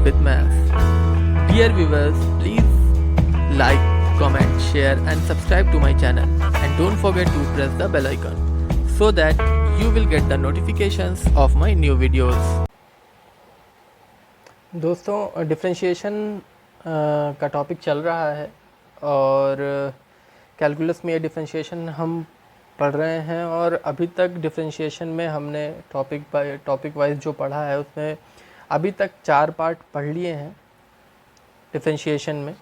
with maths. Dear viewers, please like, comment, share and subscribe to my channel and don't forget to press the bell icon so that you will get the notifications of my new videos. दोस्तों differentiation का topic चल रहा है और calculus में ये differentiation हम पढ़ रहे हैं और अभी तक डिफरेंशिएशन में हमने टॉपिक वाइज जो पढ़ा है उसमें अभी तक 4 पार्ट पढ़ लिए हैं डिफरेंशिएशन में,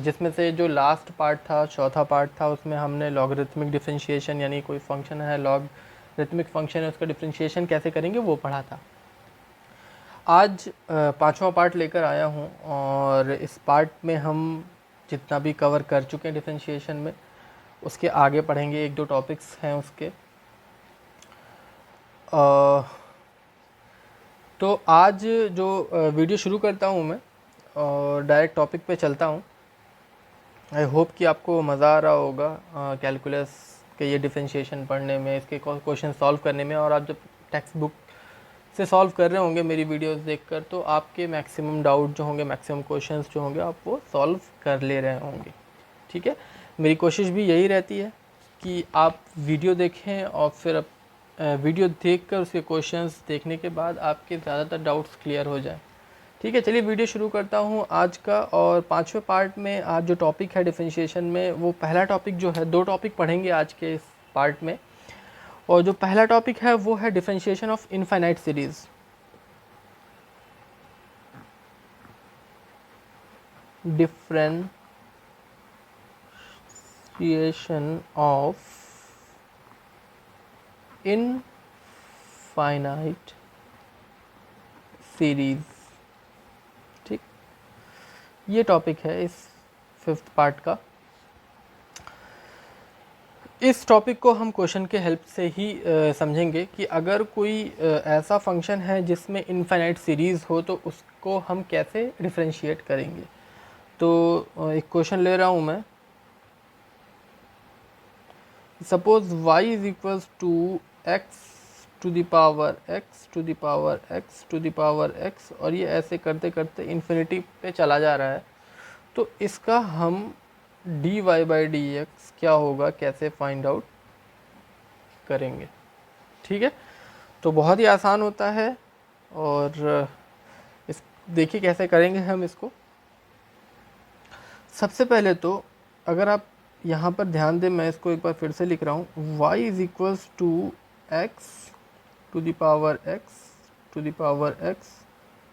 जिसमें से जो लास्ट पार्ट था, चौथा पार्ट था, उसमें हमने लॉगरिथमिक डिफरेंशिएशन यानी कोई फंक्शन है, लॉगरिथमिक फंक्शन है, उसका डिफरेंशिएशन कैसे करेंगे वो पढ़ा था। आज 5वां पार्ट लेकर आया हूँ और इस पार्ट में हम जितना भी कवर कर चुके हैं डिफरेंशिएशन में उसके आगे पढ़ेंगे। 1-2 टॉपिक्स हैं उसके। तो आज जो वीडियो शुरू करता हूँ मैं और डायरेक्ट टॉपिक पे चलता हूँ। आई होप कि आपको मज़ा आ रहा होगा कैलकुलस के ये डिफरेंशिएशन पढ़ने में, इसके क्वेश्चन सॉल्व करने में। और आप जब टेक्स्ट बुक से सॉल्व कर रहे होंगे मेरी वीडियोस देखकर, तो आपके मैक्सिमम डाउट जो होंगे, मैक्सिमम क्वेश्चंस जो होंगे, आप वो सॉल्व कर ले रहे होंगे। ठीक है, मेरी कोशिश भी यही रहती है कि आप वीडियो देखें और फिर वीडियो देखकर उसके क्वेश्चंस देखने के बाद आपके ज़्यादातर डाउट्स क्लियर हो जाए। ठीक है, चलिए वीडियो शुरू करता हूँ आज का। और 5वें पार्ट में आज जो टॉपिक है डिफरेंशिएशन में, वो पहला टॉपिक जो है, 2 टॉपिक पढ़ेंगे आज के इस पार्ट में। और जो पहला टॉपिक है वो है differentiation of infinite series. Differentiation of infinite series. ठीक, ये टॉपिक है इस 5th पार्ट का। इस टॉपिक को हम क्वेश्चन के हेल्प से ही समझेंगे कि अगर कोई ऐसा फंक्शन है जिसमें इनफाइनाइट सीरीज़ हो तो उसको हम कैसे डिफरेंशिएट करेंगे। तो एक क्वेश्चन ले रहा हूँ मैं। Suppose y is equals to x to the power x to the power x to the power x, और ये ऐसे करते करते इन्फिनिटी पे चला जा रहा है। तो इसका हम dy बाई डी एक्स क्या होगा, कैसे फाइंड आउट करेंगे। ठीक है, तो बहुत ही आसान होता है और इस देखिए कैसे करेंगे हम इसको। सबसे पहले तो अगर आप यहाँ पर ध्यान दें, मैं इसको एक बार फिर से लिख रहा हूँ। y is equals to x to the power x to the power x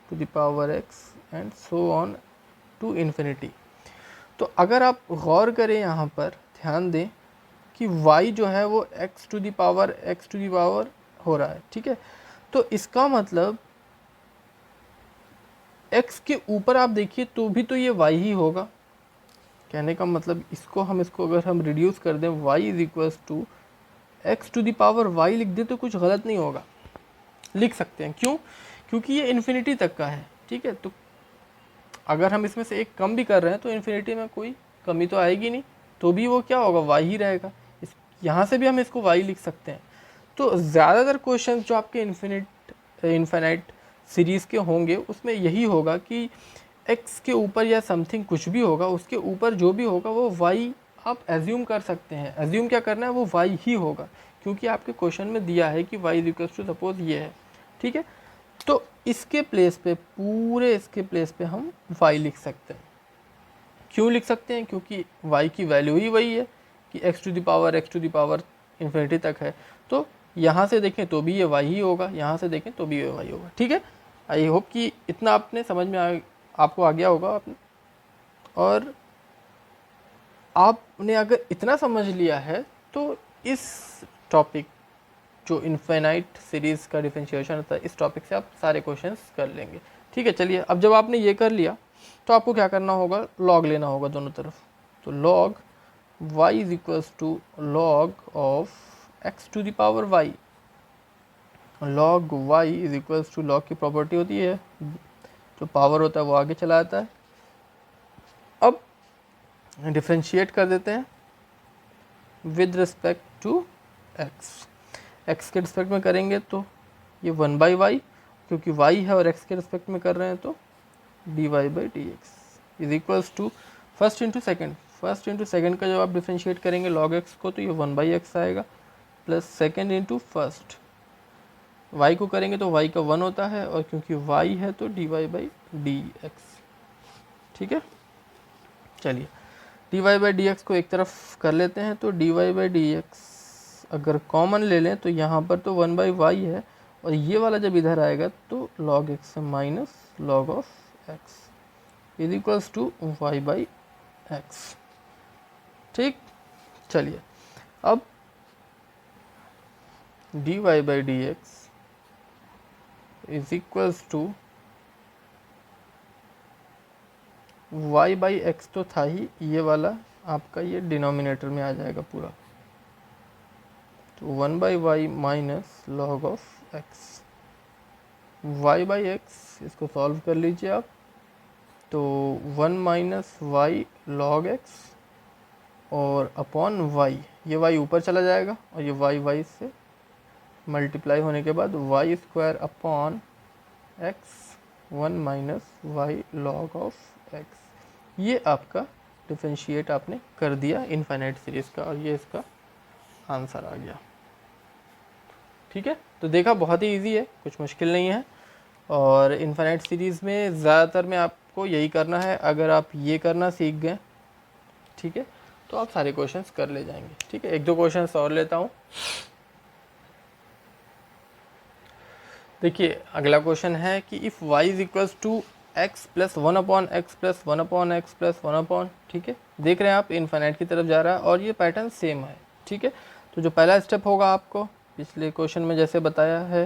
to the power x and so on to infinity. तो अगर आप गौर करें, यहाँ पर ध्यान दें कि y जो है वो x टू द पावर हो रहा है। ठीक है, तो इसका मतलब x के ऊपर आप देखिए तो भी तो ये y ही होगा। कहने का मतलब इसको अगर हम रिड्यूस कर दें, y is equals to x to the power y लिख दें तो कुछ गलत नहीं होगा, लिख सकते हैं। क्यों? क्योंकि ये इन्फिनिटी तक का है। ठीक है, तो अगर हम इसमें से एक कम भी कर रहे हैं तो इन्फिनिटी में कोई कमी तो आएगी नहीं, तो भी वो क्या होगा, y ही रहेगा। यहाँ से भी हम इसको y लिख सकते हैं। तो ज़्यादातर क्वेश्चन जो आपके इनफाइनाइट सीरीज़ के होंगे उसमें यही होगा कि x के ऊपर या समथिंग कुछ भी होगा, उसके ऊपर जो भी होगा वो y आप एज्यूम कर सकते हैं। एज्यूम क्या करना है, वो y ही होगा, क्योंकि आपके क्वेश्चन में दिया है कि y is equal to suppose ये है। ठीक है, तो इसके प्लेस पे, पूरे इसके प्लेस पे हम y लिख सकते हैं। क्यों लिख सकते हैं? क्योंकि y की वैल्यू ही वही है कि x to the power infinity तक है। तो यहाँ से देखें तो भी ये y ही होगा, यहाँ से देखें तो भी ये y होगा। ठीक है, आई होप कि इतना आपने समझ में आपको आ गया होगा। और आपने अगर इतना समझ लिया है तो इस टॉपिक जो इनफाइनाइट सीरीज़ का डिफरेंशिएशन होता है, इस टॉपिक से आप सारे क्वेश्चंस कर लेंगे। ठीक है, चलिए अब जब आपने ये कर लिया तो आपको क्या करना होगा, लॉग लेना होगा दोनों तरफ। तो log y is equals to log of x to the power y। Log y is equals to, log की प्रॉपर्टी होती है जो पावर होता है वो आगे चला जाता है। अब डिफरेंशिएट कर देते हैं विद रिस्पेक्ट टू x के रिस्पेक्ट में करेंगे तो ये 1/y, क्योंकि y है और x के रिस्पेक्ट में कर रहे हैं तो dy by d x is equals to first into second का जब आप डिफ्रेंशिएट करेंगे log x को तो ये 1/x आएगा plus second into first, y को करेंगे तो y का 1 होता है और क्योंकि y है तो dy बाई डी एक्स। ठीक है, चलिए dy बाई डी एक्स को एक तरफ कर लेते हैं, तो dy बाई डी एक्स अगर कॉमन ले लें तो यहाँ पर तो 1/y है और ये वाला जब इधर आएगा तो log x minus log of x is equals to y by x. ठीक, चलिए अब dy by d x is equals to y by x तो था ही, ये वाला आपका ये डिनोमिनेटर में आ जाएगा पूरा, तो 1/y minus log of x, y by x इसको सॉल्व कर लीजिए आप, तो 1 माइनस वाई लॉग एक्स और अपॉन y, ये y ऊपर चला जाएगा और ये y से मल्टीप्लाई होने के बाद y square upon x 1 minus y log of x, ये आपका डिफरेंशिएट आपने कर दिया इनफाइनाइट सीरीज़ का और ये इसका आंसर आ गया। ठीक है, तो देखा बहुत ही इजी है, कुछ मुश्किल नहीं है। और इनफाइनाइट सीरीज़ में ज़्यादातर में आपको यही करना है, अगर आप ये करना सीख गए ठीक है तो आप सारे क्वेश्चंस कर ले जाएंगे। ठीक है, एक दो क्वेश्चंस और लेता हूँ। देखिए अगला क्वेश्चन है कि if y is equals to x plus 1 upon x plus 1 upon x plus 1 upon, ठीक है देख रहे हैं आप इनफाइनाइट की तरफ जा रहा है और ये पैटर्न सेम है। ठीक है, तो जो पहला स्टेप होगा आपको पिछले क्वेश्चन में जैसे बताया है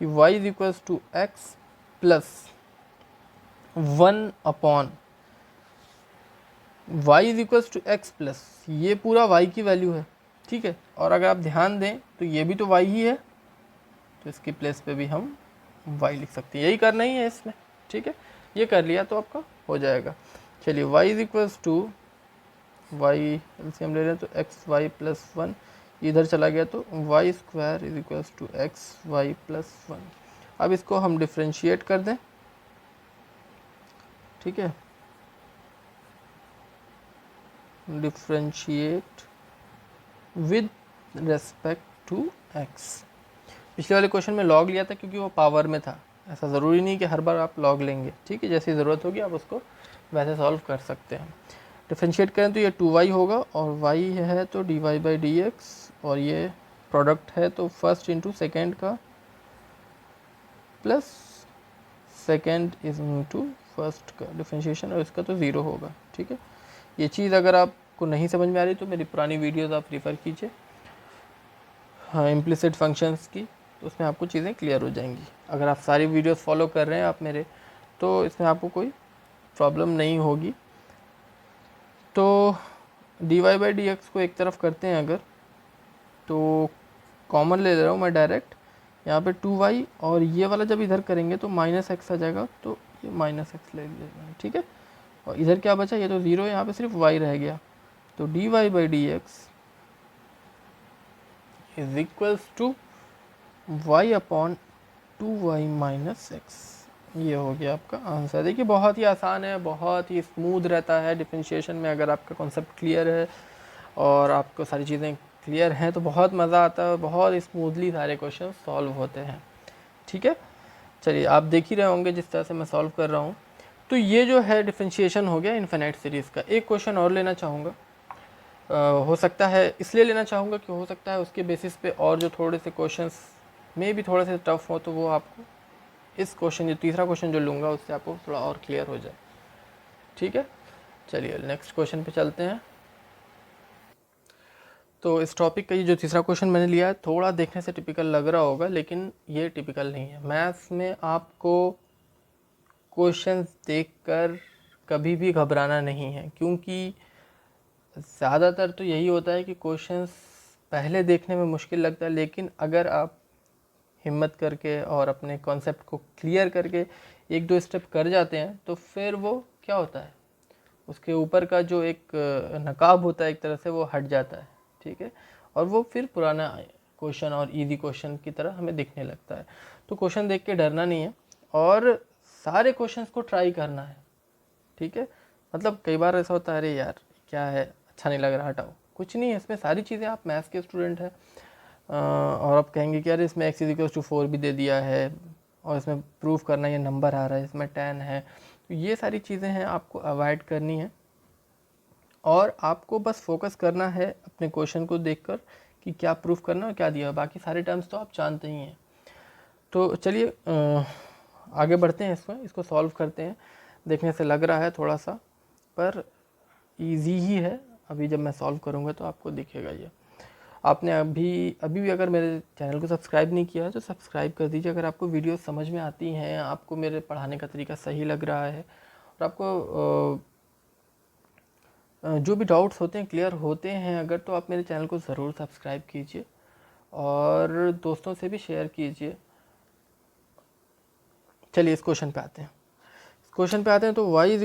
कि y is equals to x plus 1 upon y is equals to x plus, ये पूरा y की वैल्यू है। ठीक है, और अगर आप ध्यान दें तो ये भी तो y ही है, तो इसकी प्लेस पे भी हम y लिख सकते हैं, यही करना ही है इसमें। ठीक है, ये कर लिया तो आपका हो जाएगा। चलिए y is equals to y LCM ले लें तो एक्स वाई प्लस 1, इधर चला गया तो y square is equals to x y plus 1। अब इसको हम डिफ्रेंशिएट कर दें। ठीक है, differentiate with respect to x. पिछले वाले क्वेश्चन में लॉग लिया था क्योंकि वो पावर में था, ऐसा ज़रूरी नहीं कि हर बार आप लॉग लेंगे। ठीक है, जैसी ज़रूरत होगी आप उसको वैसे सॉल्व कर सकते हैं। डिफ्रेंशिएट करें तो ये 2y होगा और y है तो dy बाई डी एक्स, और ये प्रोडक्ट है तो फर्स्ट इंटू सेकेंड का plus second is into first का डिफ्रेंशिएशन, और इसका तो ज़ीरो होगा। ठीक है, ये चीज़ अगर आपको नहीं समझ में आ रही तो मेरी पुरानी वीडियोज़ आप रेफ़र कीजिए, हाँ इम्प्लिसिट फंक्शंस की, तो उसमें आपको चीज़ें क्लियर हो जाएंगी। अगर आप सारी वीडियोस फॉलो कर रहे हैं आप मेरे, तो इसमें आपको कोई प्रॉब्लम नहीं होगी। तो dy बाई डी एक्स को एक तरफ करते हैं अगर, तो कॉमन ले रहा हूँ मैं डायरेक्ट, यहाँ पे 2y और ये वाला जब इधर करेंगे तो माइनस एक्स आ जाएगा, तो ये माइनस एक्स ले लेना। ठीक है, और इधर क्या बचा, ये तो ज़ीरो, यहाँ पे सिर्फ y रह गया, तो dy by d x is equals to y upon 2y minus x, ये हो गया आपका आंसर। देखिए बहुत ही आसान है, बहुत ही स्मूथ रहता है डिफरेंशिएशन में, अगर आपका कॉन्सेप्ट क्लियर है और आपको सारी चीज़ें क्लियर हैं तो बहुत मज़ा आता है, बहुत स्मूथली सारे क्वेश्चन सॉल्व होते हैं। ठीक है, चलिए आप देख ही रहे होंगे जिस तरह से मैं सॉल्व कर रहा हूँ। तो ये जो है डिफरेंशिएशन हो गया इनफाइनाइट सीरीज़ का। एक क्वेश्चन और लेना चाहूँगा, हो सकता है इसलिए लेना चाहूँगा कि हो सकता है उसके बेसिस पे और जो थोड़े से क्वेश्चंस में भी थोड़े से टफ हो, तो वो आपको इस क्वेश्चन, जो तीसरा क्वेश्चन जो लूँगा उससे आपको थोड़ा और क्लियर हो जाए। ठीक है, चलिए नेक्स्ट क्वेश्चन पे चलते हैं। तो इस टॉपिक का ये जो तीसरा क्वेश्चन मैंने लिया है, थोड़ा देखने से टिपिकल लग रहा होगा, लेकिन ये टिपिकल नहीं है। मैथ्स में आपको क्वेश्चंस देखकर कभी भी घबराना नहीं है, क्योंकि ज़्यादातर तो यही होता है कि क्वेश्चंस पहले देखने में मुश्किल लगता है, लेकिन अगर आप हिम्मत करके और अपने कॉन्सेप्ट को क्लियर करके एक दो स्टेप कर जाते हैं तो फिर वो क्या होता है, उसके ऊपर का जो एक नकाब होता है एक तरह से वो हट जाता है। ठीक है, और वो फिर पुराना क्वेश्चन और इजी क्वेश्चन की तरह हमें दिखने लगता है। तो क्वेश्चन देख के डरना नहीं है, और सारे क्वेश्चंस को ट्राई करना है, ठीक है। मतलब कई बार ऐसा होता है, अरे यार क्या है, अच्छा नहीं लग रहा, हटाओ। कुछ नहीं है इसमें, सारी चीज़ें, आप मैथ्स के स्टूडेंट हैं और आप कहेंगे कि यार इसमें x = 4 भी दे दिया है और इसमें प्रूफ करना, ये नंबर आ रहा है, इसमें 10 है, तो ये सारी चीज़ें हैं आपको अवॉइड करनी है और आपको बस फोकस करना है अपने क्वेश्चन को देखकर कि क्या प्रूफ करना है और क्या दिया है। बाकी सारे टर्म्स तो आप जानते ही हैं। तो चलिए आगे बढ़ते हैं, इसको सॉल्व करते हैं। देखने से लग रहा है थोड़ा सा, पर इजी ही है। अभी जब मैं सॉल्व करूँगा तो आपको दिखेगा ये। आपने अभी भी अगर मेरे चैनल को सब्सक्राइब नहीं किया है तो सब्सक्राइब कर दीजिए। अगर आपको वीडियो समझ में आती हैं, आपको मेरे पढ़ाने का तरीका सही लग रहा है और आपको जो भी डाउट्स होते हैं क्लियर होते हैं अगर, तो आप मेरे चैनल को ज़रूर सब्सक्राइब कीजिए और दोस्तों से भी शेयर कीजिए। चलिए इस क्वेश्चन पे आते हैं। तो y =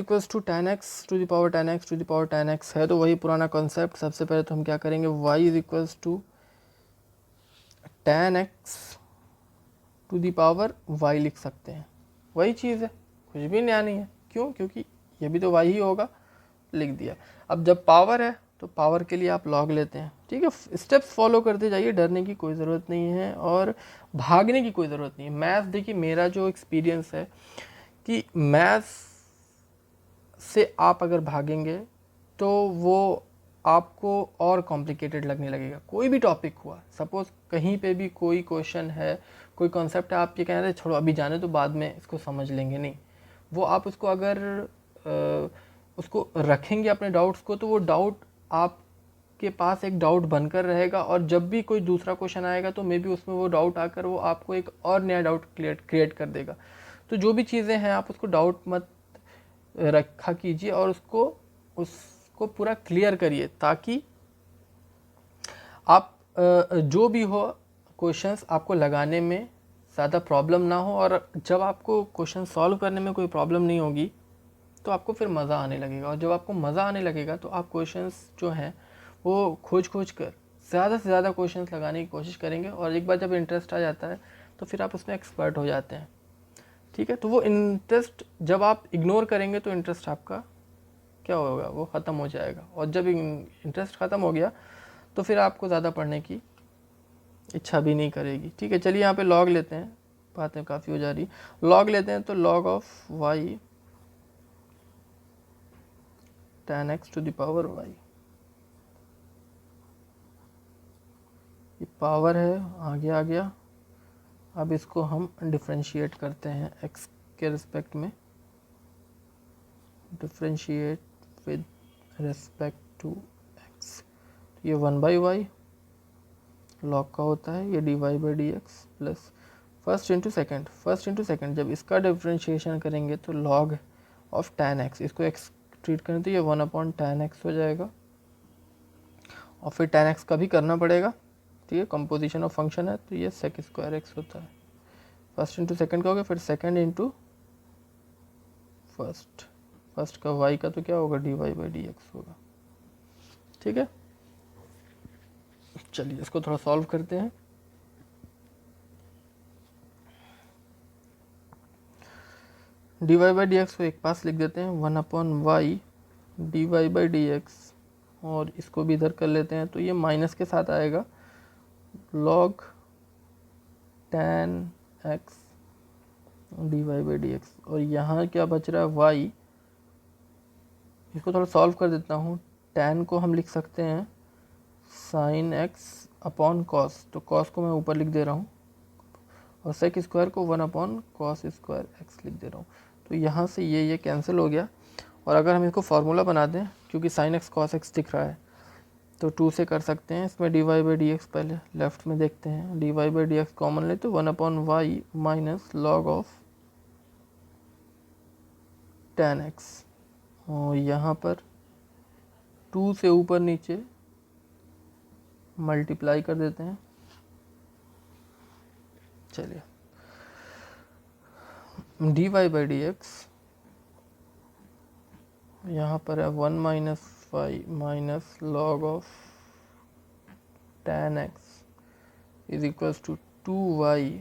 10x है, तो वही पुराना कॉन्सेप्ट। सबसे पहले तो हम क्या करेंगे, y = 10x⁻y लिख सकते हैं। वही चीज़ है, कुछ भी नया नहीं है। क्यों? क्योंकि ये भी तो y ही होगा, लिख दिया। अब जब पावर है तो पावर के लिए आप लॉग लेते हैं, ठीक है। स्टेप्स फॉलो करते जाइए, डरने की कोई ज़रूरत नहीं है और भागने की कोई ज़रूरत नहीं है। मैथ्स, देखिए मेरा जो एक्सपीरियंस है कि मैथ्स से आप अगर भागेंगे तो वो आपको और कॉम्प्लिकेटेड लगने लगेगा। कोई भी टॉपिक हुआ, सपोज़ कहीं पे भी कोई क्वेश्चन है, कोई कॉन्सेप्ट है, आप ये कह रहे हैं छोड़ो अभी जाने तो बाद में इसको समझ लेंगे, नहीं। वो आप उसको अगर उसको रखेंगे अपने डाउट्स को, तो वो डाउट आपके पास एक डाउट बनकर रहेगा और जब भी कोई दूसरा क्वेश्चन आएगा तो मे बी उसमें वो डाउट आकर वो आपको एक और नया डाउट क्रिएट कर देगा। तो जो भी चीज़ें हैं आप उसको डाउट मत रखा कीजिए और उसको पूरा क्लियर करिए, ताकि आप जो भी हो क्वेश्चंस आपको लगाने में ज़्यादा प्रॉब्लम ना हो। और जब आपको क्वेश्चन सॉल्व करने में कोई प्रॉब्लम नहीं होगी तो आपको फिर मज़ा आने लगेगा और जब आपको मज़ा आने लगेगा तो आप क्वेश्चंस जो हैं वो खोज कर ज़्यादा से ज़्यादा क्वेश्चंस लगाने की कोशिश करेंगे और एक बार जब इंटरेस्ट आ जाता है तो फिर आप उसमें एक्सपर्ट हो जाते हैं, ठीक है। तो वो इंटरेस्ट जब आप इग्नोर करेंगे तो इंटरेस्ट आपका क्या होगा, वो ख़त्म हो जाएगा और जब इंटरेस्ट ख़त्म हो गया तो फिर आपको ज़्यादा पढ़ने की इच्छा भी नहीं करेगी, ठीक है। चलिए यहाँ पे लॉग लेते हैं, बातें काफ़ी हो जा रही। लॉग लेते हैं तो log ऑफ y 10x⁻y, ये पावर है, आ गया। अब इसको हम डिफ्रेंशिएट करते हैं x के रिस्पेक्ट में, differentiate with respect to x। ये 1/y log का होता है, ये dy/dx plus first into second. जब इसका डिफ्रेंशिएशन करेंगे तो log ऑफ 10x, इसको x ट्रीट करें तो ये 1/10x हो जाएगा और फिर 10x का भी करना पड़ेगा, ठीक है। कंपोजिशन ऑफ फंक्शन है तो ये sec² होता है। फर्स्ट इंटू सेकेंड का हो गया, फिर सेकेंड इंटू फर्स्ट का y का तो क्या होगा, dy/dx होगा, ठीक है। चलिए इसको थोड़ा सॉल्व करते हैं। dy/dx को एक पास लिख देते हैं, 1/y dy/dx, और इसको भी इधर कर लेते हैं तो ये माइनस के साथ आएगा, log 10x dy/dx। और यहाँ क्या बच रहा है, y। इसको थोड़ा सॉल्व कर देता हूँ। tan को हम लिख सकते हैं sin x/cos, तो cos को मैं ऊपर लिख दे रहा हूँ और sec² को 1/cos² लिख दे रहा हूँ। तो यहाँ से ये कैंसिल हो गया और अगर हम इसको फार्मूला बना दें, क्योंकि sin x cos x दिख रहा है तो 2 से कर सकते हैं। इसमें dy/dx पहले लेफ्ट में देखते हैं, dy/dx कॉमन ले तो 1/y minus log of 10x, और यहाँ पर 2 से ऊपर नीचे मल्टीप्लाई कर देते हैं। चलिए dy/dx यहाँ पर है 1 - y minus log of 10x is equals to 2y,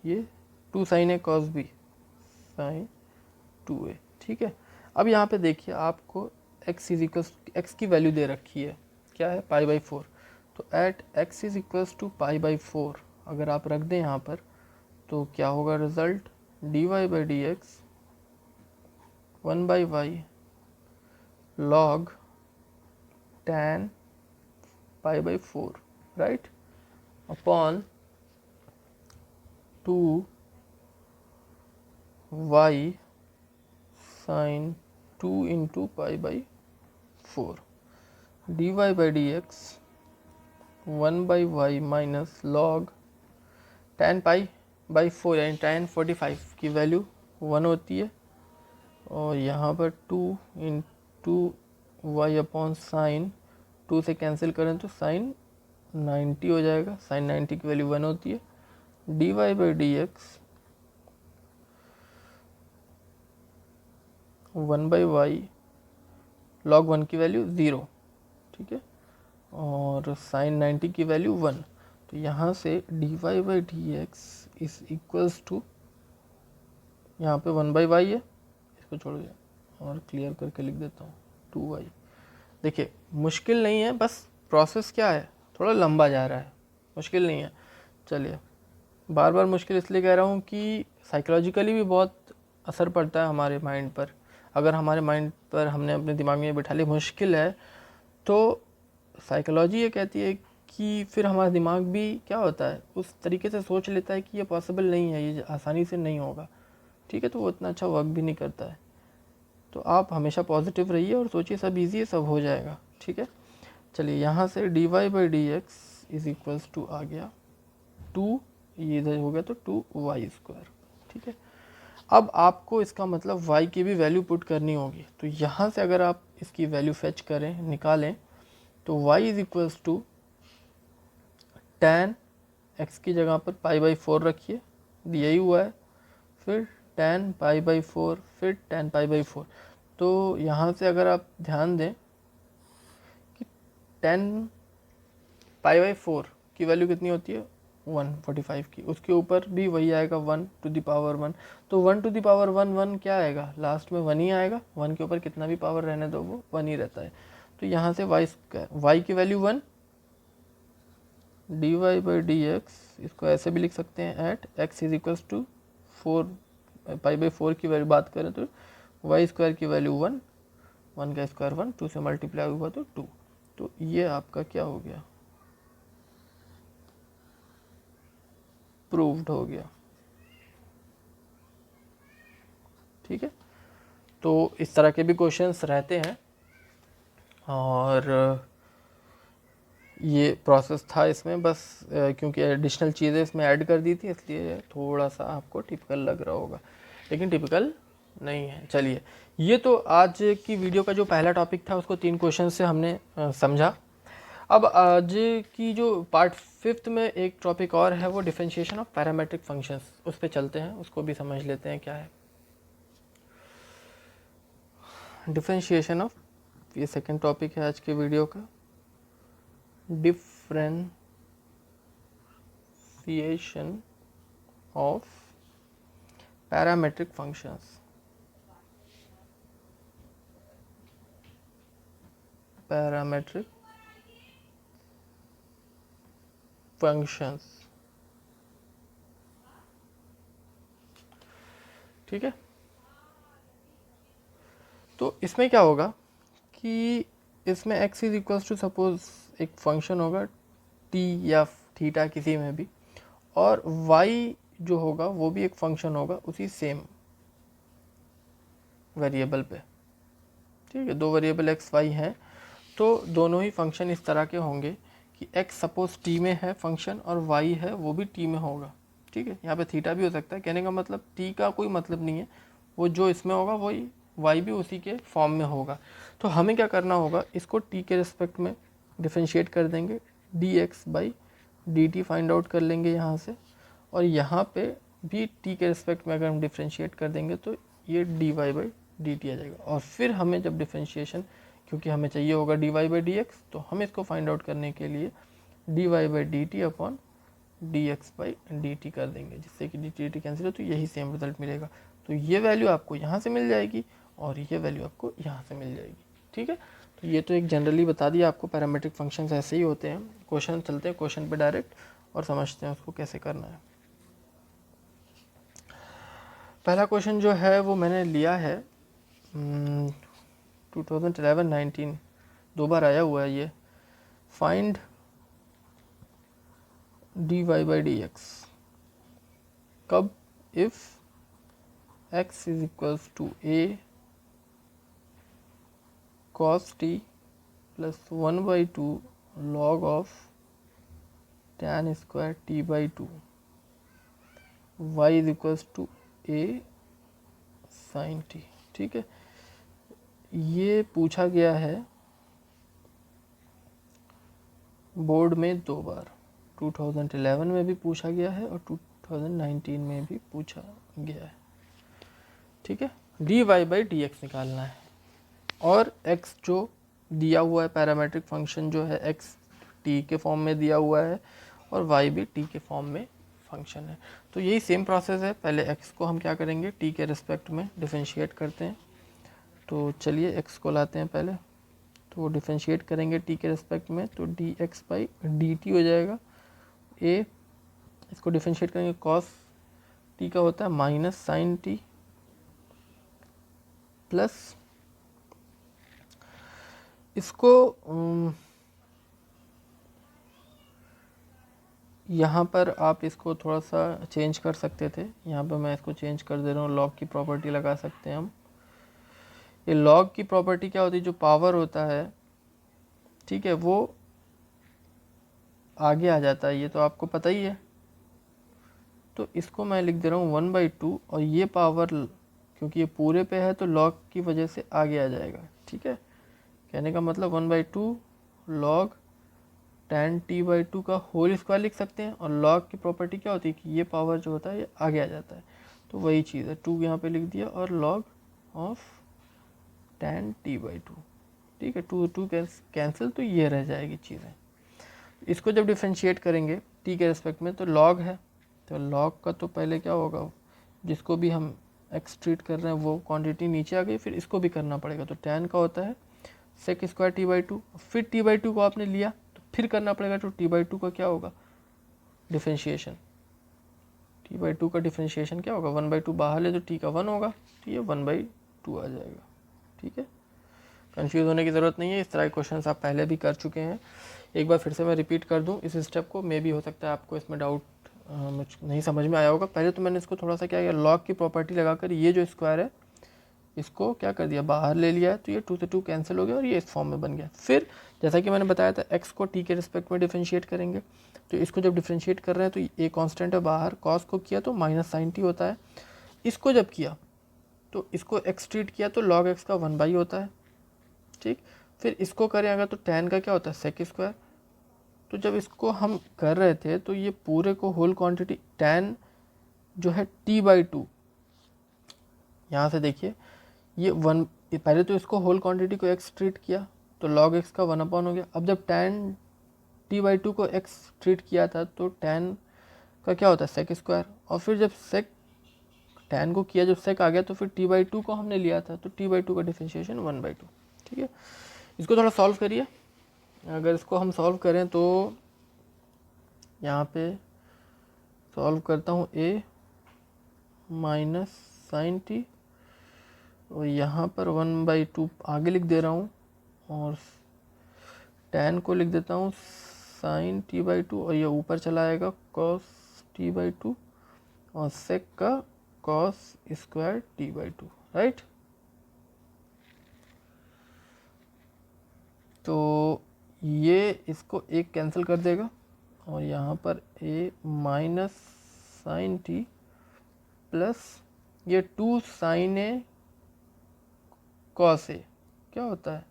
ये 2 sin a cos b, sin 2a। ठीक है, अब यहाँ पे देखिए आपको x इज इक्वल एक्स की वैल्यू दे रखी है, क्या है π/4। तो at x is equals to π/4 अगर आप रख दें यहाँ पर तो क्या होगा result, dy/dx 1/y log tan π/4 right upon 2y sin 2 into π/4 dy/dx 1/y minus log tan π/4 यानी tan 45 की वैल्यू 1 होती है, और यहाँ पर 2 इंटू वाई अपॉन साइन 2 से कैंसिल करें तो साइन 90 हो जाएगा, साइन 90 की वैल्यू 1 होती है। dy/dx 1/y log 1 की वैल्यू 0, ठीक है, और साइन 90 की वैल्यू 1। तो यहाँ से dy/dx इज इक्वल्स टू, यहाँ पे 1/y है, इसको छोड़ दिया और क्लियर करके लिख देता हूँ 2y। देखिए मुश्किल नहीं है, बस प्रोसेस क्या है थोड़ा लंबा जा रहा है, मुश्किल नहीं है। चलिए, बार बार मुश्किल इसलिए कह रहा हूँ कि साइकोलॉजिकली भी बहुत असर पड़ता है हमारे माइंड पर। अगर हमारे माइंड पर हमने अपने दिमाग में बिठा ली मुश्किल है, तो साइकोलॉजी ये कहती है कि फिर हमारा दिमाग भी क्या होता है उस तरीके से सोच लेता है कि ये पॉसिबल नहीं है, ये आसानी से नहीं होगा, ठीक है, तो वो इतना अच्छा वर्क भी नहीं करता है। तो आप हमेशा पॉजिटिव रहिए और सोचिए सब इजी है, सब हो जाएगा, ठीक है। चलिए यहाँ से dy/dx इज इक्वल्स टू आ गया 2, ये इधर हो गया तो 2y², ठीक है। अब आपको इसका मतलब y की भी वैल्यू पुट करनी होगी, तो यहाँ से अगर आप इसकी वैल्यू फेच करें, निकालें, तो y is equals to tan x की जगह पर π/4 रखिए, दिया ही हुआ है, फिर tan π/4, फिर tan π/4। तो यहाँ से अगर आप ध्यान दें कि tan π/4 की वैल्यू कितनी होती है 145 की, उसके ऊपर भी वही आएगा 1 टू द पावर 1, तो 1 टू द पावर 1 क्या आएगा, लास्ट में 1 ही आएगा, 1 के ऊपर कितना भी पावर रहने दो वो 1 ही रहता है। तो यहाँ से y की वैल्यू 1, dy/dx इसको ऐसे भी लिख सकते हैं at x is equals to 4 π/4 की वैल्यू बात करें तो y² की वैल्यू 1, 1 का स्क्वायर 1, 2 से मल्टीप्लाई हुआ तो 2। तो ये आपका क्या हो गया, प्रूव्ड हो गया, ठीक है। तो इस तरह के भी क्वेश्चंस रहते हैं, और ये प्रोसेस था इसमें, बस क्योंकि एडिशनल चीज़ें इसमें ऐड कर दी थी इसलिए थोड़ा सा आपको टिपिकल लग रहा होगा, लेकिन टिपिकल नहीं है। चलिए, ये तो आज की वीडियो का जो पहला टॉपिक था उसको 3 क्वेश्चन से हमने समझा। अब आज की जो पार्ट 5 में एक टॉपिक और है, वो डिफरेंशिएशन ऑफ पैरामेट्रिक फंक्शंस, उस पर चलते हैं, उसको भी समझ लेते हैं क्या है डिफरेंशिएशन ऑफ। ये सेकंड टॉपिक है आज के वीडियो का, differentiation of parametric functions. Parametric functions, ठीक है। तो इसमें क्या होगा कि इसमें x is equals to suppose एक फंक्शन होगा t या थीटा किसी में भी, और y जो होगा वो भी एक फंक्शन होगा उसी सेम वेरिएबल पे, ठीक है। 2 वेरिएबल x y हैं, तो दोनों ही फंक्शन इस तरह के होंगे कि x सपोज t में है फंक्शन और y है वो भी t में होगा, ठीक है। यहाँ पे थीटा भी हो सकता है, कहने का मतलब t का कोई मतलब नहीं है, वो जो इसमें होगा वही y भी उसी के फॉर्म में होगा। तो हमें क्या करना होगा, इसको t के रिस्पेक्ट में डिफरेंशिएट कर देंगे, dx/dt फाइंड आउट कर लेंगे यहाँ से, और यहाँ पे भी t के रिस्पेक्ट में अगर हम डिफरेंशिएट कर देंगे तो ये dy/dt आ जाएगा। और फिर हमें जब डिफरेंशिएशन, क्योंकि हमें चाहिए होगा dy/dx, तो हम इसको फाइंड आउट करने के लिए dy/dt अपॉन dx/dt कर देंगे, जिससे कि dt कैंसिल हो तो यही सेम रिजल्ट मिलेगा। तो तो ये वैल्यू आपको यहाँ से मिल जाएगी और ये वैल्यू आपको यहाँ से मिल जाएगी। ठीक है, तो ये तो एक जनरली बता दिया आपको, पैरामीट्रिक फंक्शंस ऐसे ही होते हैं। क्वेश्चन चलते हैं क्वेश्चन पे डायरेक्ट और समझते हैं उसको कैसे करना है। पहला क्वेश्चन जो है वो मैंने लिया है 2011-19 दो बार आया हुआ है ये। फाइंड dy by dx कब, if x is equals to a cos t plus 1/2 log of tan square t by 2 y is equals to a sin t। ठीक है, ये पूछा गया है बोर्ड में दो बार, 2011 में भी पूछा गया है और 2019 में भी पूछा गया है। ठीक है, dy बाई डी एक्स निकालना है और x जो दिया हुआ है पैरामीट्रिक फंक्शन जो है x t के फॉर्म में दिया हुआ है और y भी t के फॉर्म में फंक्शन है। तो यही सेम प्रोसेस है, पहले x को हम क्या करेंगे t के रिस्पेक्ट में डिफरेंशिएट करते हैं। तो चलिए x को लाते हैं पहले, तो डिफरेंशिएट करेंगे t के रिस्पेक्ट में, तो dx बाई dt हो जाएगा। a इसको डिफरेंशिएट करेंगे cos t का होता है माइनस साइन t प्लस इसको यहाँ पर आप इसको थोड़ा सा चेंज कर सकते थे, यहाँ पर मैं इसको चेंज कर दे रहा हूँ, लॉग की प्रॉपर्टी लगा सकते हैं हम। ये लॉग की प्रॉपर्टी क्या होती है, जो पावर होता है, ठीक है, वो आगे आ जाता है, ये तो आपको पता ही है। तो इसको मैं लिख दे रहा हूँ 1/2 और ये पावर क्योंकि ये पूरे पे है तो लॉग की वजह से आगे आ जाएगा। ठीक है, कहने का मतलब 1/2 लॉग tan t/2 का होल स्क्वायर लिख सकते हैं और लॉग की प्रॉपर्टी क्या होती है कि ये पावर जो होता है ये आगे आ जाता है, तो वही चीज़ है, 2 यहाँ पे लिख दिया और लॉग ऑफ tan t/2। ठीक है, 2 कैंसिल, तो ये रह जाएगी चीज़ें। इसको जब डिफरेंशिएट करेंगे t के रिस्पेक्ट में तो log है, तो log का तो पहले क्या होगा, जिसको भी हम x ट्रीट कर रहे हैं वो क्वांटिटी नीचे आ गई, फिर इसको भी करना पड़ेगा। तो tan का होता है sec स्क्वायर t/2, फिर t/2 को आपने लिया तो फिर करना पड़ेगा, तो t/2 का क्या होगा डिफरेंशिएशन, t/2 का डिफरेंशिएशन क्या होगा 1/2 बाहर ले तो t का 1 होगा, तो ये 1/2 आ जाएगा। ठीक है, कंफ्यूज होने की ज़रूरत नहीं है, इस तरह के क्वेश्चंस आप पहले भी कर चुके हैं। एक बार फिर से मैं रिपीट कर दूं इस स्टेप को, मे भी हो सकता है आपको इसमें डाउट मुझ नहीं समझ में आया होगा। पहले तो मैंने इसको थोड़ा सा क्या किया, लॉग की प्रॉपर्टी लगाकर ये जो स्क्वायर है इसको क्या कर दिया, बाहर ले लिया है, तो ये 2 से 2 कैंसिल हो गया और ये इस फॉर्म में बन गया। फिर जैसा कि मैंने बताया था x को t के रिस्पेक्ट में डिफरेंशिएट करेंगे, तो इसको जब डिफरेंशिएट कर रहे हैं तो ये कांस्टेंट है बाहर, cos को किया तो माइनस साइन t होता है, इसको जब किया तो इसको x ट्रीट किया तो log x का 1/, होता है। ठीक, फिर इसको करें अगर तो tan का क्या होता है sec स्क्वायर। तो जब इसको हम कर रहे थे तो ये पूरे को होल क्वांटिटी tan जो है t/2, यहाँ से देखिए ये 1, पहले तो इसको होल क्वांटिटी को x ट्रीट किया तो log x का 1/, हो गया। अब जब tan t/2 को x ट्रीट किया था तो tan का क्या होता है sec स्क्वायर, और फिर जब sec tan को किया, जब sec आ गया तो फिर t/2 को हमने लिया था, तो t/2 का डिफरेंशिएशन 1/2। ठीक है, इसको थोड़ा सॉल्व करिए। अगर इसको हम सॉल्व करें तो यहाँ पे सॉल्व करता हूँ a माइनस साइन t और यहाँ पर 1/2 आगे लिख दे रहा हूँ और tan को लिख देता हूँ साइन t/2 और ये ऊपर चला आएगा cos t/2 और sec का cos स्क्वायर t/2, राइट। तो ये इसको एक कैंसिल कर देगा और यहाँ पर a minus sine t plus ये 2 साइन a cos a क्या होता है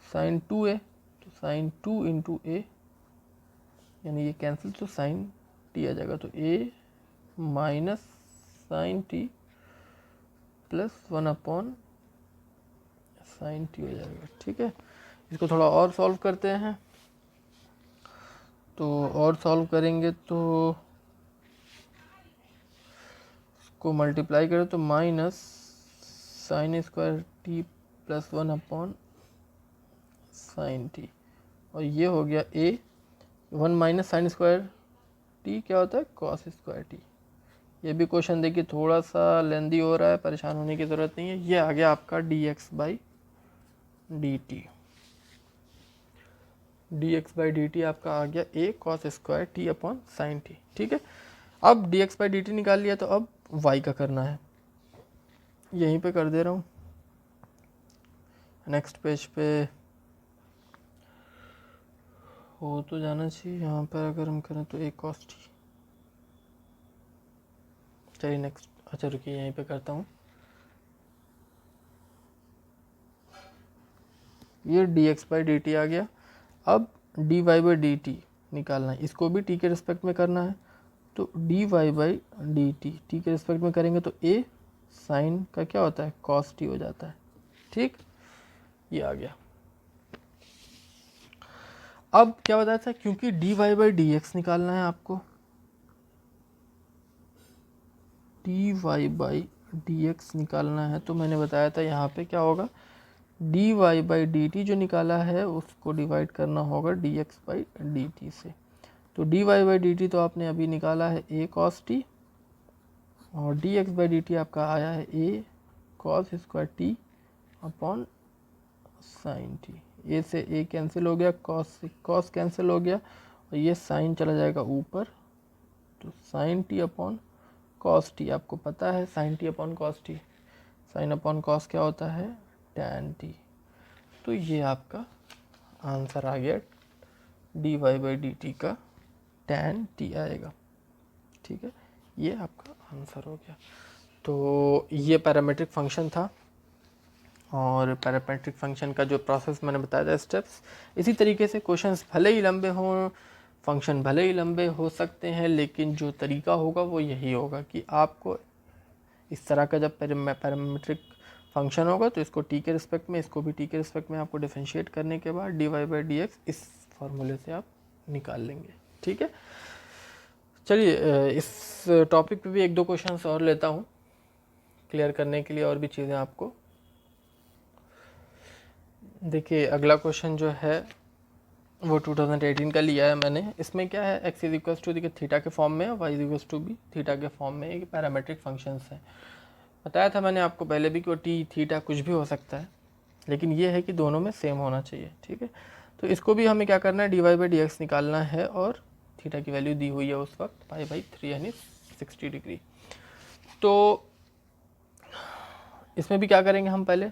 साइन 2a, तो साइन 2 इंटू a, यानी ये कैंसिल तो साइन t आ जाएगा, तो a minus sine t plus 1/, sine t हो जाएगा। ठीक है, इसको थोड़ा और सॉल्व करते हैं। तो और सॉल्व करेंगे तो को मल्टीप्लाई करें तो minus sine square T plus 1 upon sine T, और ये हो गया ए 1 माइनस साइन स्क्वायर टी क्या होता है कॉस स्क्वायर टी। ये भी क्वेश्चन देखिए थोड़ा सा लेंदी हो रहा है, परेशान होने की ज़रूरत नहीं है। ये आ गया आपका D x by D T, D x by D T आपका आ गया A cos square T upon sine T. ठीक है, अब D x by D T निकाल लिया, तो अब वाई का करना है, यहीं पे कर दे रहा हूँ नेक्स्ट पेज पे हो तो जाना चाहिए। यहाँ पर अगर हम करें तो ए कॉस टी, चलिए नेक्स्ट, अच्छा रुकिए यहीं पे करता हूँ। ये D x by D T आ गया। अब D Y by D T निकालना है, इसको भी टी के रिस्पेक्ट में करना है, तो D Y by D t t के रिस्पेक्ट में करेंगे तो ए साइन का क्या होता है कॉस टी हो जाता है। ठीक, ये आ गया। अब क्या बताया था, क्योंकि d Y by d x निकालना है आपको, d Y by d x निकालना है, तो मैंने बताया था यहाँ पे क्या होगा, D Y by D T जो निकाला है उसको डिवाइड करना होगा D x by D T से। तो D Y by D T तो आपने अभी निकाला है ए कॉस टी, और D x by D T आपका आया है A cos square T upon sine T. A से ए कैंसिल हो गया, कॉस से कॉस कैंसिल हो गया, और ये साइन चला जाएगा ऊपर, तो sine t upon cos t. आपको पता है sine t upon cos t, sine upon cos क्या होता है टैन टी। तो ये आपका आंसर आ गया, d Y by D t का टैन टी आएगा। ठीक है, ये आपका आंसर हो गया। तो ये पैरामेट्रिक फंक्शन था, और पैरामेट्रिक फंक्शन का जो प्रोसेस मैंने बताया था स्टेप्स, इसी तरीके से क्वेश्चंस भले ही लंबे हों, फंक्शन भले ही लंबे हो सकते हैं, लेकिन जो तरीका होगा वो यही होगा कि आपको इस तरह का जब पैरामेट्रिक फंक्शन होगा तो इसको टी के रिस्पेक्ट में, इसको भी टी के रिस्पेक्ट में आपको डिफरेंशिएट करने के बाद d Y by d x इस फॉर्मूले से आप निकाल लेंगे। ठीक है, चलिए इस टॉपिक पे भी एक दो क्वेश्चंस और लेता हूँ क्लियर करने के लिए, और भी चीज़ें आपको। देखिए अगला क्वेश्चन जो है वो 2018 का लिया है मैंने। इसमें क्या है, एक्स इज इक्वल्स टू देखिए थीटा के फॉर्म में, वाई इज इक्वल्स टू भी थीटा के फॉर्म में, ये पैरामेट्रिक फंक्शंस हैं। बताया था मैंने आपको पहले भी कि वो टी थीटा कुछ भी हो सकता है, लेकिन ये है कि दोनों में सेम होना चाहिए। ठीक है, तो इसको भी हमें क्या करना है, d Y by d x निकालना है, और थीटा की वैल्यू दी हुई है उस वक्त पाई बाई 3 यानी 60 डिग्री। तो इसमें भी क्या करेंगे हम, पहले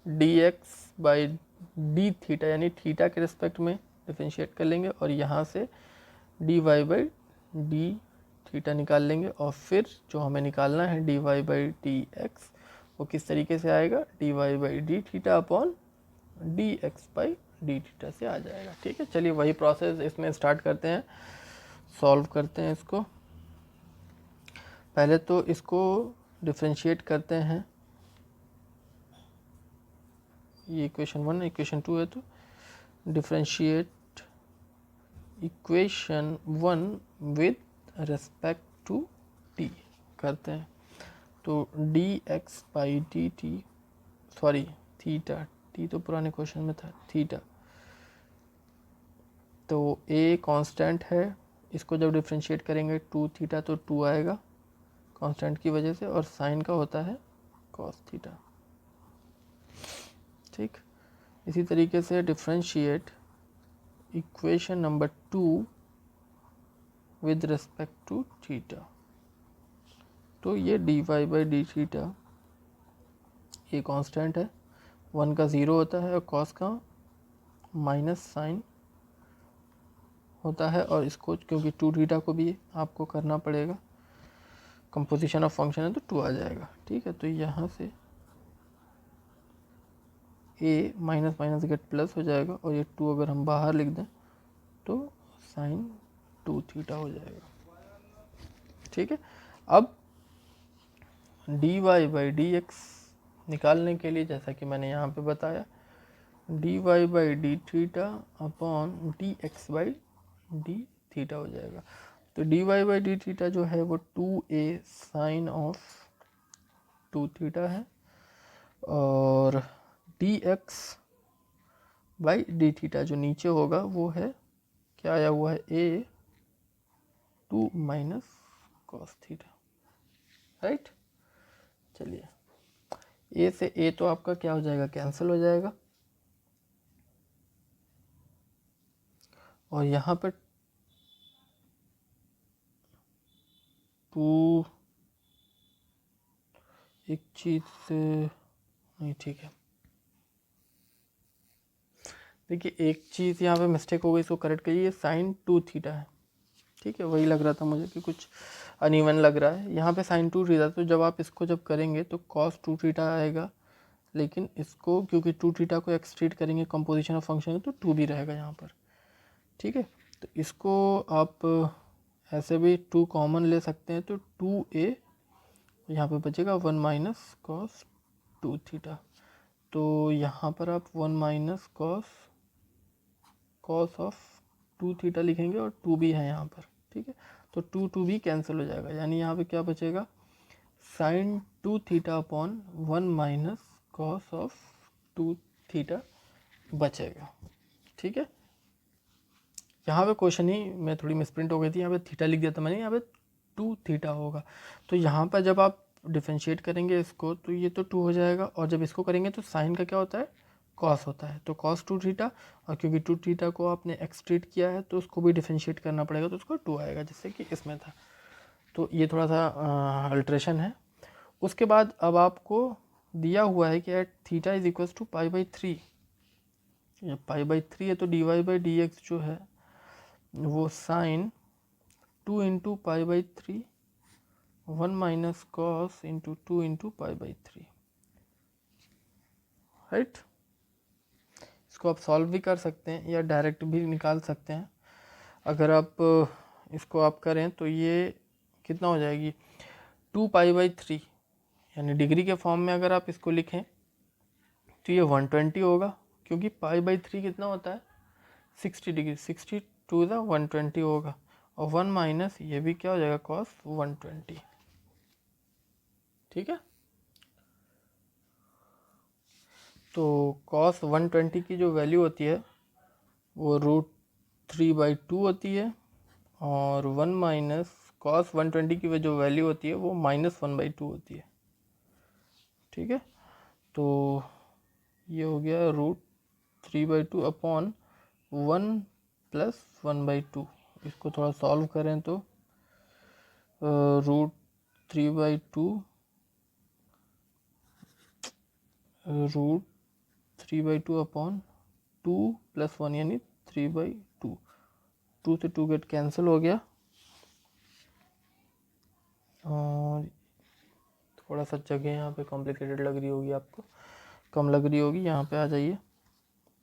d x by d theta यानी थीटा के रिस्पेक्ट में डिफरेंशिएट कर लेंगे, और यहाँ से d Y by d theta निकाल लेंगे, और फिर जो हमें निकालना है d Y by d x वो किस तरीके से आएगा, d Y by d theta upon d x by d theta से आ जाएगा। ठीक है, चलिए वही प्रोसेस इसमें स्टार्ट करते हैं, सॉल्व करते हैं इसको। पहले तो इसको डिफरेंशिएट करते हैं, ये इक्वेशन 1 इक्वेशन 2 है, तो differentiate equation 1 with respect to t करते हैं। तो d x by D t, sorry theta, t तो पुराने क्वेश्चन में था, थीटा, तो ए कांस्टेंट है, इसको जब डिफरेंशिएट करेंगे 2 थीटा तो 2 आएगा कांस्टेंट की वजह से, और साइन का होता है कॉस थीटा। ठीक, इसी तरीके से differentiate equation number 2 with respect to theta, तो ये d Y by d theta, ये कांस्टेंट है, 1 का 0 होता है और कॉस का माइनस साइन होता है, और इसको क्योंकि 2 थीटा को भी आपको करना पड़ेगा, कंपोजिशन ऑफ फंक्शन है तो 2 आ जाएगा। ठीक है, तो यहाँ से ए माइनस माइनस गेट प्लस हो जाएगा, और ये 2 अगर हम बाहर लिख दें तो साइन 2 थीटा हो जाएगा। ठीक है, अब D Y by d x निकालने के लिए जैसा कि मैंने यहाँ पे बताया, d Y by d theta upon d x by d theta हो जाएगा। तो dy बाई डी थीटा जो है वो 2a साइन ऑफ 2 थीटा है, और dx बाई डी थीटा जो नीचे होगा वो है, क्या आया हुआ है, a 2 minus cos theta, right. चलिए a से a तो आपका क्या हो जाएगा, कैंसिल हो जाएगा, और यहाँ पर 2 एक चीज़ नहीं, ठीक है, देखिए एक चीज़ यहाँ पे मिस्टेक हो गई, इसको करेक्ट करिए, साइन 2 थीटा है, ठीक है, वही लग रहा था मुझे कि कुछ अनइवन लग रहा है, यहाँ पे साइन 2 थीटा, तो जब आप इसको जब करेंगे तो कॉस 2 थीटा आएगा, लेकिन इसको क्योंकि 2 थीटा को एक्सट्रीट करेंगे कंपोजिशन ऑफ फंक्शन है तो 2 भी रहेगा यहाँ पर, ठीक है। तो इसको आप ऐसे भी 2 कॉमन ले सकते हैं, तो 2a यहाँ पे बचेगा 1 माइनस कॉस 2 थीटा, तो यहाँ पर आप 1 माइनस कॉस ऑफ 2 थीटा लिखेंगे, और 2 भी है यहाँ पर, ठीक है, तो 2 भी कैंसिल हो जाएगा, यानी यहाँ पे क्या बचेगा, sine 2 theta upon 1 minus cos of 2 theta बचेगा, ठीक है। यहाँ पे क्वेश्चन ही में थोड़ी मिसप्रिंट हो गई थी, यहाँ पे थीटा लिख दिया था मैंने, यहाँ पे 2 थीटा होगा, तो यहाँ पर जब आप डिफरेंशिएट करेंगे इसको तो ये तो 2 हो जाएगा, और जब इसको करेंगे तो साइन का क्या होता है, कॉस होता है, तो कॉस 2 थीटा, और क्योंकि 2 थीटा को आपने एक्सट्रीट किया है तो उसको भी डिफरेंशिएट करना पड़ेगा, तो उसको 2 आएगा, जैसे कि इसमें था, तो ये थोड़ा सा अल्ट्रेशन है। उसके बाद अब आपको दिया हुआ है कि at theta is equals to pi by 3, pi by 3 है, तो D Y by d x जो है वो sine 2 into pi by 3 1 minus cos into 2 into pi by 3, right. इसको आप सॉल्व भी कर सकते हैं या डायरेक्ट भी निकाल सकते हैं, अगर आप इसको आप करें तो ये कितना हो जाएगी, 2 पाई बाई 3, यानी डिग्री के फॉर्म में अगर आप इसको लिखें तो ये 120 होगा, क्योंकि पाई बाई 3 कितना होता है, 60 डिग्री, 60 टू द 120 होगा, और 1 माइनस ये भी क्या हो जाएगा, कॉस 120, ठीक है। तो कॉस 120 की जो वैल्यू होती है वो √3/2 होती है, और 1 माइनस कॉस 120 की जो वैल्यू होती है वो -1/2 होती है, ठीक है। तो ये हो गया √3/2 अपॉन 1 प्लस 1/2, इसको थोड़ा सॉल्व करें तो √3/2 √3/2 अपॉन 2 प्लस 1 यानी 3/2, 2 से 2 गेट कैंसिल हो गया, और थोड़ा सा जगह यहाँ पे कॉम्प्लिकेटेड लग रही होगी आपको, कम लग रही होगी, यहाँ पे आ जाइए,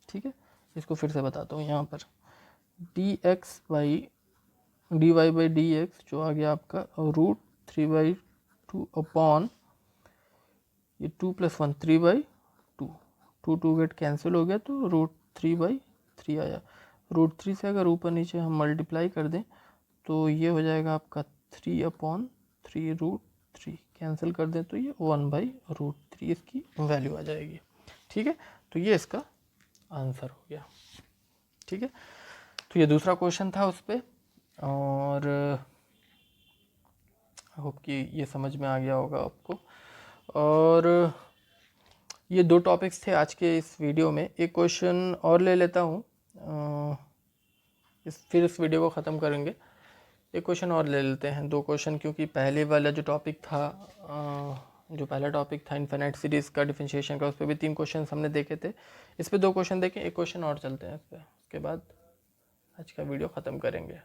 ठीक है। इसको फिर से बताता हूँ, यहाँ पर dy बाई डी एक्स जो आ गया आपका √3/2 अपॉन ये 2 प्लस 1 3/2, 2 गेट कैंसिल हो गया, तो √3/3 आया, √3 से अगर ऊपर नीचे हम मल्टीप्लाई कर दें तो ये हो जाएगा आपका 3/3, √3 कैंसिल कर दें तो ये 1/√3 इसकी वैल्यू आ जाएगी, ठीक है। तो ये इसका आंसर हो गया, ठीक है। तो ये दूसरा क्वेश्चन था उस पर, और होप कि ये समझ में आ गया होगा आपको। और ये 2 टॉपिक्स थे आज के इस वीडियो में, एक क्वेश्चन और ले लेता हूँ, फिर इस वीडियो को ख़त्म करेंगे, एक क्वेश्चन और ले लेते हैं, 2 क्वेश्चन, क्योंकि पहले वाला जो टॉपिक था, जो पहला टॉपिक था इन्फिनिट सीरीज़ का डिफरेंशिएशन का, उस पर भी 3 क्वेश्चन हमने देखे थे, इस पर 2 क्वेश्चन देखें, एक क्वेश्चन और चलते हैं इस पर, उसके बाद आज का वीडियो ख़त्म करेंगे।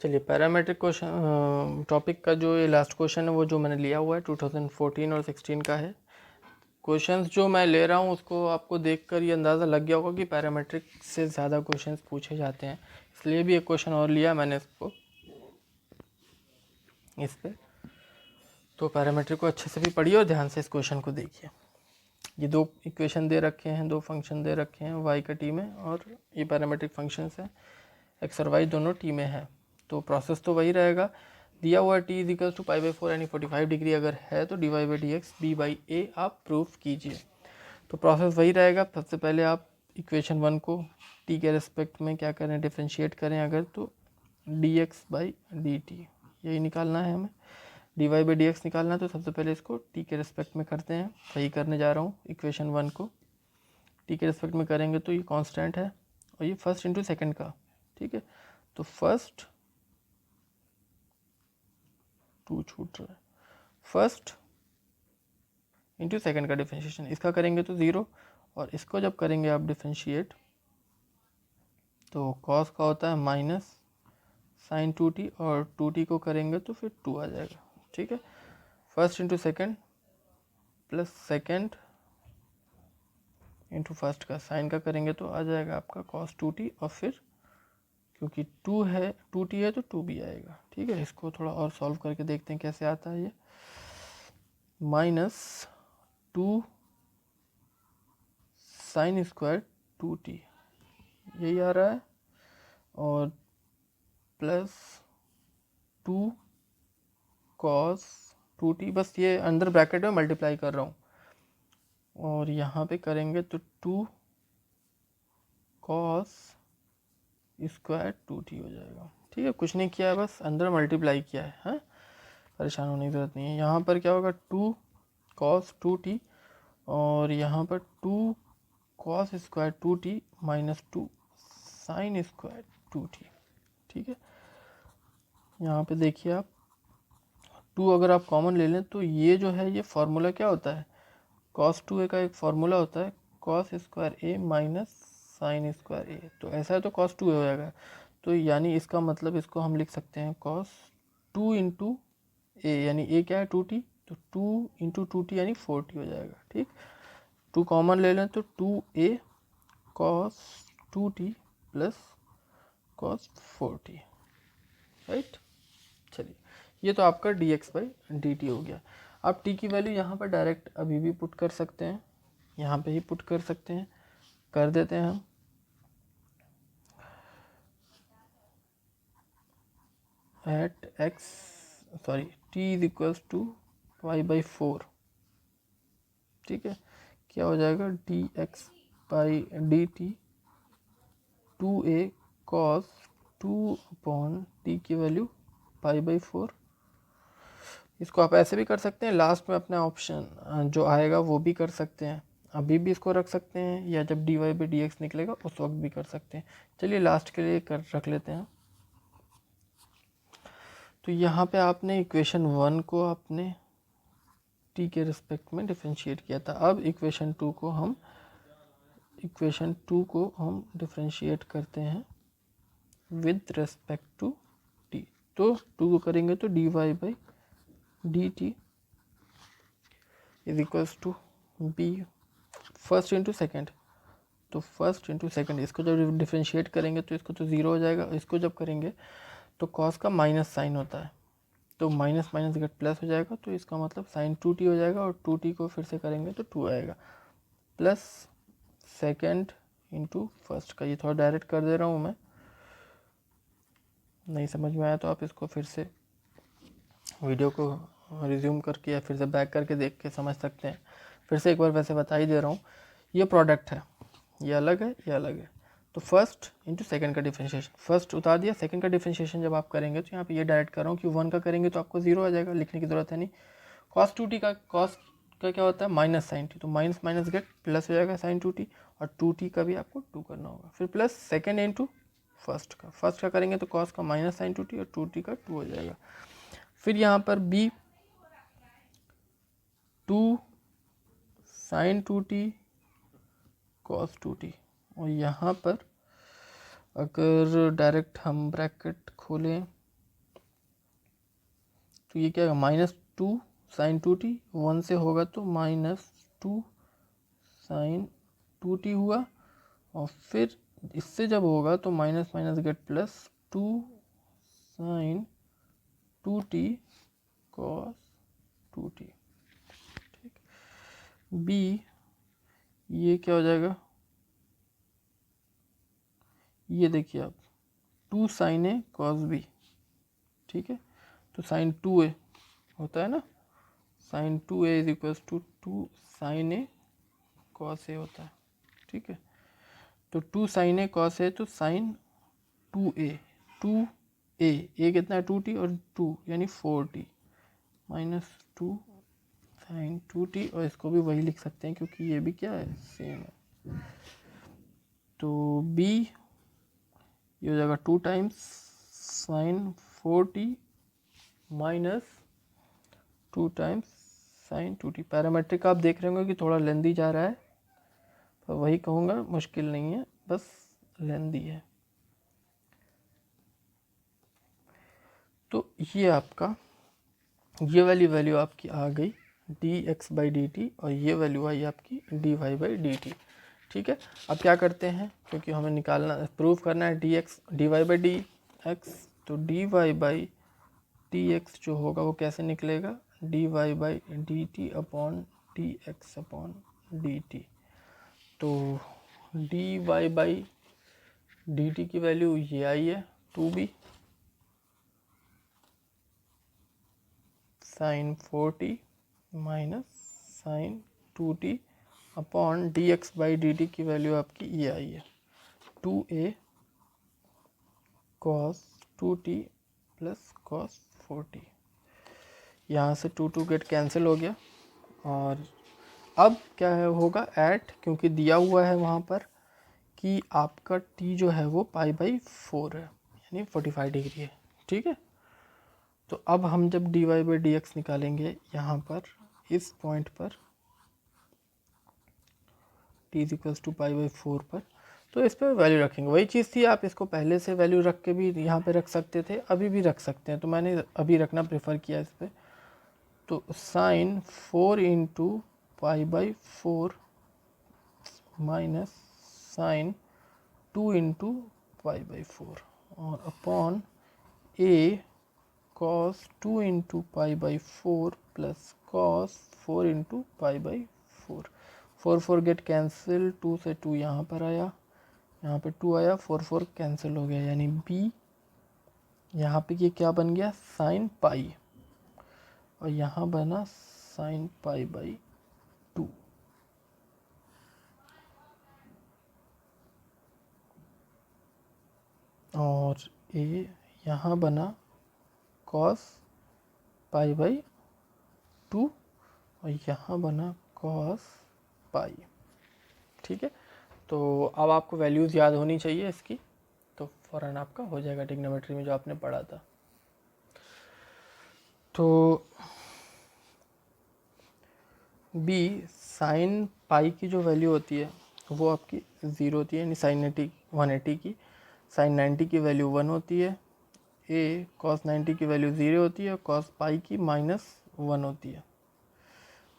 चलिए पैरामेट्रिक क्वेश्चन टॉपिक का जो ये लास्ट क्वेश्चन है वो जो मैंने लिया हुआ है 2014 और 16 का है। क्वेश्चंस जो मैं ले रहा हूँ उसको आपको देखकर ये अंदाज़ा लग गया होगा कि पैरामेट्रिक से ज़्यादा क्वेश्चंस पूछे जाते हैं, इसलिए भी एक क्वेश्चन और लिया मैंने इसको इस पे। तो पैरामेट्रिक को अच्छे से भी पढ़िए और ध्यान से इस क्वेश्चन को देखिए। ये 2 इक्वेशन दे रखे हैं, 2 फंक्शन दे रखे हैं, y का टी में, और ये पैरामेट्रिक फंक्शंस हैं, x और y दोनों टी में है। तो प्रोसेस तो वही रहेगा, दिया हुआ t इज इक्वल टू π/4 यानी 45 डिग्री अगर है तो dy/dx b/a आप प्रूफ कीजिए। तो प्रोसेस वही रहेगा। सबसे पहले आप इक्वेशन 1 को t के रेस्पेक्ट में क्या करें, डिफ्रेंशिएट करें अगर, तो dx/dt यही निकालना है हमें, dy/dx निकालना है। तो सबसे पहले इसको t के रेस्पेक्ट में करते हैं, वही करने जा रहा हूँ। इक्वेशन 1 को t के रेस्पेक्ट में करेंगे तो ये कांस्टेंट है और ये फर्स्ट इंटू सेकंड का, ठीक है। तो फर्स्ट टू छूट रहा है, फर्स्ट इंटू सेकंड का डिफरेंशिएशन, इसका करेंगे तो 0 और इसको जब करेंगे आप डिफरेंशिएट तो कॉस का होता है माइनस साइन 2t और 2t को करेंगे तो फिर 2 आ जाएगा, ठीक है। First into second plus second into first का साइन का करेंगे तो आ जाएगा आपका कॉस 2t और फिर क्योंकि 2t है तो 2 भी आएगा, ठीक है। इसको थोड़ा और सॉल्व करके देखते हैं कैसे आता है ये, माइनस 2 साइन स्क्वायर 2t यही आ रहा है और प्लस 2 कॉस 2t, बस ये अंदर ब्रैकेट में मल्टीप्लाई कर रहा हूँ और यहाँ पे करेंगे तो 2 कॉस स्क्वायर 2t हो जाएगा, ठीक है। कुछ नहीं किया है, बस अंदर मल्टीप्लाई किया है, हाँ, परेशान होने की ज़रूरत नहीं है। यहाँ पर क्या होगा 2 कॉस 2t और यहाँ पर 2 cos square 2t minus 2 sine square 2t, ठीक है। यहाँ पे देखिए आप 2 अगर आप कॉमन ले लें तो ये जो है ये फार्मूला क्या होता है, cos 2a का एक फार्मूला होता है cos square a minus sine square a, तो ऐसा है तो cos 2a हो जाएगा। तो यानी इसका मतलब इसको हम लिख सकते हैं cos 2 इंटू a, यानी a क्या है 2t, तो 2 इंटू 2t यानी 4t हो जाएगा, ठीक। 2 कॉमन ले लें तो 2a cos 2t plus cos 4t, right. चलिए ये तो आपका dx/dt हो गया। आप t की वैल्यू यहाँ पर डायरेक्ट अभी भी पुट कर सकते हैं, यहाँ पे ही पुट कर सकते हैं, कर देते हैं हम। At x sorry t is equals to y/4, ठीक है। क्या हो जाएगा dx/dt 2a cos 2/t की वैल्यू π/4। इसको आप ऐसे भी कर सकते हैं, लास्ट में अपना ऑप्शन जो आएगा वो भी कर सकते हैं, अभी भी इसको रख सकते हैं या जब dy/dx निकलेगा उस वक्त भी कर सकते हैं। चलिए लास्ट के लिए रख लेते हैं। तो यहाँ पे आपने इक्वेशन 1 को आपने t के रिस्पेक्ट में डिफरेंशिएट किया था। अब इक्वेशन 2 को हम डिफरेंशिएट करते हैं विद रिस्पेक्ट टू t। तो 2 को करेंगे तो dy/dt is equals to b first into second, तो फर्स्ट इंटू सेकेंड, इसको जब डिफरेंशिएट करेंगे तो इसको तो 0 हो जाएगा, इसको जब करेंगे तो कॉस का माइनस साइन होता है तो माइनस माइनस गेट प्लस हो जाएगा, तो इसका मतलब साइन 2t हो जाएगा और 2t को फिर से करेंगे तो 2 आएगा, प्लस सेकेंड इंटू फर्स्ट का। ये थोड़ा डायरेक्ट कर दे रहा हूँ मैं, नहीं समझ में आया तो आप इसको फिर से वीडियो को रिज्यूम करके या फिर से बैक करके देख के समझ सकते हैं। फिर से एक बार वैसे बता ही दे रहा हूँ, ये प्रोडक्ट है, ये अलग है, ये अलग है। तो फर्स्ट इंटू सेकंड का डिफरेंशिएशन, फर्स्ट उतार दिया, सेकंड का डिफरेंशिएशन जब आप करेंगे तो यहाँ पे ये डायरेक्ट कर रहा हूँ कि 1 का करेंगे तो आपको 0 आ जाएगा, लिखने की ज़रूरत है नहीं। cos 2t का क्या होता है माइनस साइन t, तो माइनस माइनस गेट प्लस हो जाएगा साइन 2t और 2t का भी आपको 2 करना होगा, फिर प्लस सेकेंड इंटू फर्स्ट का करेंगे तो cos का माइनस साइन 2t और 2t का 2 हो जाएगा। फिर यहाँ पर b 2 sine 2t cos 2t और यहाँ पर अगर डायरेक्ट हम ब्रैकेट खोलें तो ये क्या होगा -2 साइन 2t, 1 से होगा तो -2 साइन 2t हुआ और फिर इससे जब होगा तो minus minus get plus 2 sine 2t cos 2t, ठीक। b ये क्या हो जाएगा, ये देखिए आप 2 साइन a cos b, ठीक है। तो साइन 2a होता है ना, sine 2a is equals to 2 sine A cos A होता है, ठीक है। तो 2 साइन ए कॉस ए, तो साइन 2a ए कितना है 2t और 2 यानी 4t माइनस 2 साइन 2t, और इसको भी वही लिख सकते हैं क्योंकि ये भी क्या है सेम है। तो b ये हो जाएगा 2 times sign 4t minus 2 times sign 2t। Parametric आप देख रहे होंगे कि थोड़ा लेंदी जा रहा है, पर वही कहूँगा मुश्किल नहीं है, बस लेंदी है। तो ये आपका ये वाली वैल्यू आपकी आ गई dx/dt, और ये वैल्यू आई आपकी dy/dt, ठीक है। अब क्या करते हैं, क्योंकि हमें निकालना प्रूव करना है dy/dx, तो dy/dx जो होगा वो कैसे निकलेगा, dy/dt upon dx upon dt। तो dy/dt की वैल्यू ये आई है 2b sign 4t minus sign 2t upon dx/dt की वैल्यू आपकी ये आई है 2a cos 2t plus cos 4t। यहाँ से 2 गेट कैंसिल हो गया, और अब क्या है होगा ऐट, क्योंकि दिया हुआ है वहाँ पर कि आपका t जो है वो π/4 है यानी 45 डिग्री है, ठीक है। तो अब हम जब dy/dx निकालेंगे यहाँ पर इस पॉइंट पर t इज इक्वल्स टू π/4 पर, तो इस पर वैल्यू रखेंगे। वही चीज़ थी, आप इसको पहले से वैल्यू रख के भी यहाँ पे रख सकते थे, अभी भी रख सकते हैं, तो मैंने अभी रखना प्रेफर किया इस पर। तो sine 4 into π/4 minus sine 2 into π/4 और upon a cos 2 into π/4 plus cos 4 into π/4। 4 get cancel, 2 से 2 यहाँ पर आया, यहाँ पे 2 आया, 4 कैंसिल हो गया, यानी b यहाँ पे ये क्या बन गया साइन पाई, और यहाँ बना साइन π/2। और a यहाँ बना cos π/2 और यहाँ बना cos पाई, ठीक है। तो अब आपको वैल्यूज़ याद होनी चाहिए इसकी, तो फ़ौरन आपका हो जाएगा ट्रिग्नोमेट्री में जो आपने पढ़ा था। तो b साइन पाई की जो वैल्यू होती है वो आपकी 0 होती है, यानी साइन 180 की, साइन 90 की वैल्यू 1 होती है, a कॉस 90 की वैल्यू 0 होती है, कॉस पाई की -1 होती है,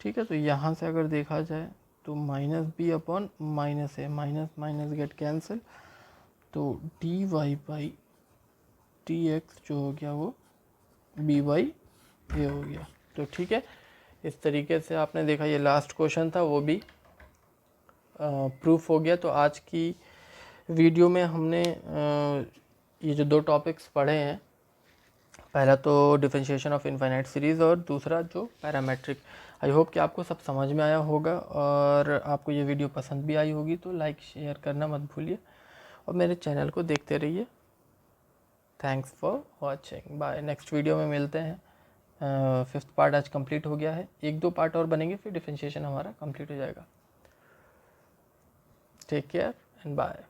ठीक है। तो यहाँ से अगर देखा जाए तो -b upon -a, minus minus get cancel, तो dy/dx जो हो गया वो b/a हो गया। तो ठीक है, इस तरीके से आपने देखा, ये लास्ट क्वेश्चन था वो भी प्रूफ हो गया। तो आज की वीडियो में हमने ये जो 2 टॉपिक्स पढ़े हैं, पहला तो डिफरेंशिएशन ऑफ इनफाइनाइट सीरीज़ और दूसरा जो पैरामेट्रिक। आई होप कि आपको सब समझ में आया होगा और आपको ये वीडियो पसंद भी आई होगी, तो लाइक शेयर करना मत भूलिए और मेरे चैनल को देखते रहिए। Thanks for watching, bye. Next video में मिलते हैं। 5th पार्ट आज कंप्लीट हो गया है, 1-2 पार्ट और बनेंगे, फिर डिफरेंशिएशन हमारा कंप्लीट हो जाएगा। Take care and bye.